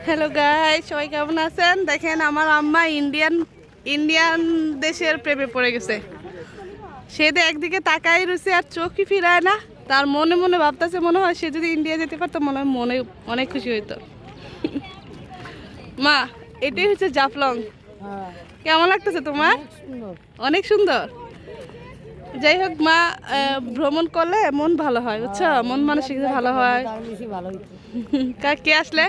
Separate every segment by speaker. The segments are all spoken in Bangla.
Speaker 1: হ্যালো গাইস, সবাই কেমন আছেন? দেখেন আমার আম্মা ইন্ডিয়ান দেশের প্রেমে পড়ে গেছে। সে তো একদিকে তাকাই রয়েছে আর চোখই ফিরায় না। তার মনে মনে ভাবতেছে মনে হয় সে যদি ইন্ডিয়া যেতে পারতো মনে অনেক খুশি হইতো। মা, এটাই হচ্ছে জাফলং। কেমন লাগতেছে তোমার? অনেক সুন্দর। যাই হোক মা, ভ্রমণ করলে মন ভালো হয়, বুঝছো? মন মানসিক ভালো হয়। কে আসলে?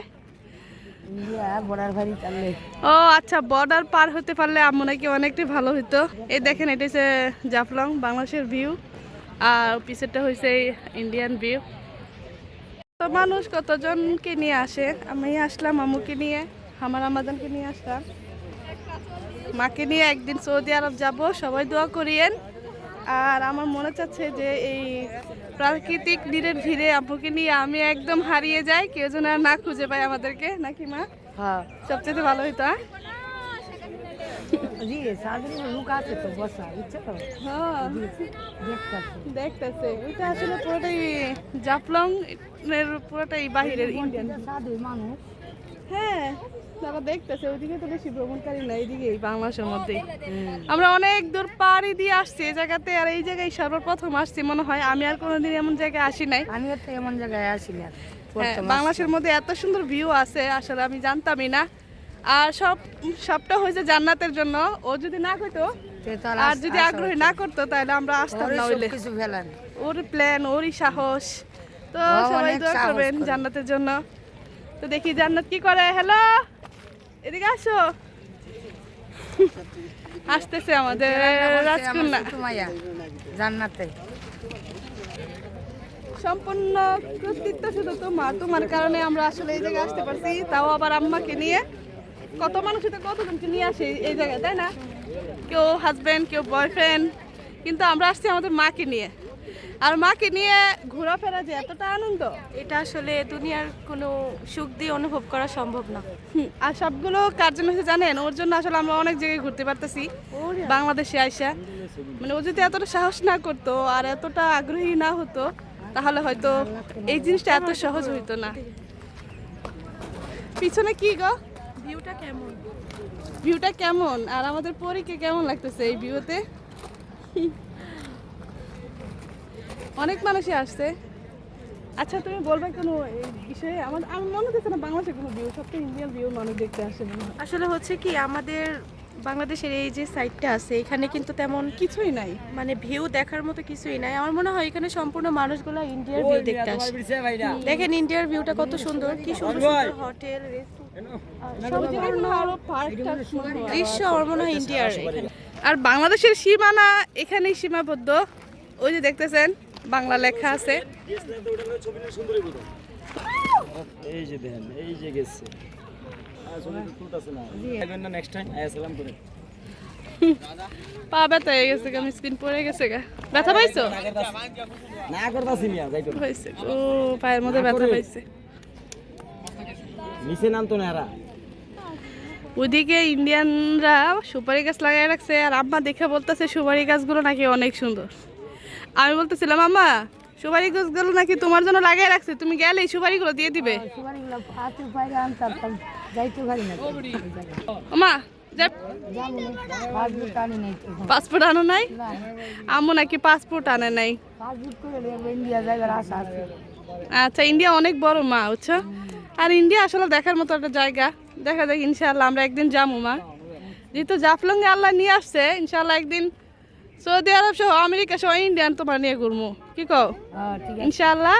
Speaker 1: ও আচ্ছা, বর্ডার পার হতে পারলে আম্মু নাকি অনেকটাই ভালো হইতো। এই দেখেন, এটা হচ্ছে জাফলং, বাংলাদেশের ভিউ, আর পিছেরটা হয়েছে ইন্ডিয়ান ভিউ। তো মানুষ কতজনকে নিয়ে আসে, আমি আসলাম আম্মুকে নিয়ে, আমার আমাজনকে নিয়ে আসলাম, মাকে নিয়ে একদিন সৌদি আরব যাব। সবাই দোয়া করিয়েন। আর আমার মনে চাচ্ছে যে এই প্রাকৃতিক নীরের ভিড়ে আম্মুকে নিয়ে আমি একদম হারিয়ে যাই, কেউ যেন আর না খুঁজে পায় আমাদেরকে, নাকি মা?
Speaker 2: হ্যাঁ,
Speaker 1: সবচেয়ে ভালো হইতো। দেখতেছে ওইটা আসলে পুরোটাই জাফলং এর পুরোটাই বাহিরের ইন্ডিয়ান
Speaker 2: মানুষ।
Speaker 1: হ্যাঁ, তারা দেখতেছে ওইদিকে তো বেশি ভ্রমণকারী না, এইদিকে বাংলাদেশের মধ্যে আমরা অনেক দূর পাড়ি দিয়ে আসছি এই জায়গাতে। আর এই জায়গায় সর্বপ্রথম আসছি মনে হয়, আমি আর কোনোদিন এমন জায়গায় আসি নাই।
Speaker 2: আমিও তো এমন জায়গায় আসি না।
Speaker 1: বাংলাদেশের মধ্যে এত সুন্দর ভিউ আছে আসলে আমি জানতামই না। আর সবটা হয়েছে জান্নাতের জন্য। ও যদি না করতো আর যদি আগ্রহী না করতো তাহলে আমরা আসতাম না। হইলে ওর প্ল্যান, ওরই সাহস। তো সবাই দোয়া করবেন জান্নাতের জন্য। তো দেখি জান্নাত কি করে। হ্যালো, এদিকে আসো। আসতেছে আমাদের রাজকন্যা
Speaker 2: জান্নাতে।
Speaker 1: সম্পূর্ণ কৃতিত্ব শুধু তোমার কারণে আমরা আসলে এই জায়গায় আসতে পারছি, তাও আবার আম্মাকে নিয়ে। কত মানুষ তো কতজনকে নিয়ে আসে এই জায়গায়, তাই না? কেউ হাজবেন্ড, কেউ বয়ফ্রেন্ড, কিন্তু আমরা আসছি আমাদের মাকে নিয়ে। আর মাকে নিয়ে ঘোরাফেরা যে এতটা আনন্দ,
Speaker 3: এটা আসলে দুনিয়ার কোনো সুখ দিয়ে অনুভব করা সম্ভব না।
Speaker 1: আর সবগুলো কার জন্য হচ্ছে জানেন? ওর জন্য আসলে আমরা অনেক জায়গায় ঘুরতে পারতেছি বাংলাদেশে আইসা। মানে ও যদি এতটা সাহস না করতো আর এতটা আগ্রহী না হতো তাহলে হয়তো এই জিনিসটা এত সহজ হইতো না। পিছনে কি গো?
Speaker 3: ভিউটা কেমন?
Speaker 1: ভিউটা কেমন? আর আমাদের পরীকে কেমন লাগতেছে এই ভিউতে? অনেক মানুষই আসছে। আচ্ছা, তুমি বলবে কোনো এই বিষয়ে? আমার মনে হচ্ছে না বাংলাদেশের কোনো ভিউ, সবচেয়ে ইন্ডিয়ান ভিউ মানুষ দেখতে আসে মনে হয়।
Speaker 3: আসলে হচ্ছে কি, আমাদের বাংলাদেশের এই যে সাইডটা আছে এখানে কিন্তু তেমন
Speaker 1: কিছুই নাই,
Speaker 3: মানে ভিউ দেখার মতো কিছুই নাই। আমার মনে হয় এখানে সম্পূর্ণ মানুষগুলো ইন্ডিয়ার ভিউ দেখতে আসে। দেখেন ইন্ডিয়ার ভিউটা কত সুন্দর, কি সুন্দর সুন্দর হোটেল, দৃশ্য। আমার মনে হয় ইন্ডিয়ার এখানে।
Speaker 1: আর বাংলাদেশের সীমানা এখানেই সীমাবদ্ধ। ওই যে দেখতেছেন বাংলা লেখা আছে।
Speaker 4: এই যে দেখেন, এই যে গেছে
Speaker 1: পা ব্যথা হয়ে গেছে গা, মিসকিন পড়ে গেছে গা। ব্যথা পাইছো?
Speaker 4: না করতাছি মিয়া যাইতো
Speaker 1: হইছে। ও পায়ের মধ্যে ব্যথা পাইছে।
Speaker 4: নিচে নামতো না এরা।
Speaker 1: ওইদিকে ইন্ডিয়ানরা সুপারি গাছ লাগাই রাখছে, আর আম্মা দেখে বলতেছে সুপারি গাছগুলো নাকি অনেক সুন্দর। আমি বলতেছিলাম আম্মা, সুপারি গাছগুলো নাকি তোমার জন্য লাগাই রাখছে, তুমি গেলে সুপারিগুলো দিয়ে দিবে। মা, পাসপোর্ট আনো নাই? আম্মু নাকি পাসপোর্ট আনে নাই। আচ্ছা, ইন্ডিয়া অনেক বড় মা, বুঝছো? আর ইন্ডিয়া আসলে দেখার মতো একটা জায়গা। দেখা যাক, ইনশাআল্লাহ আমরা একদিন যাবো মা। যেহেতু জাফলংয়ে আল্লাহ নিয়ে আসছে, ইনশাআল্লাহ একদিন সৌদি আরব সহ আমেরিকা সহ ইন্ডিয়ান তোমার নিয়ে ঘুরবো। কি কও? ইনশাআল্লাহ।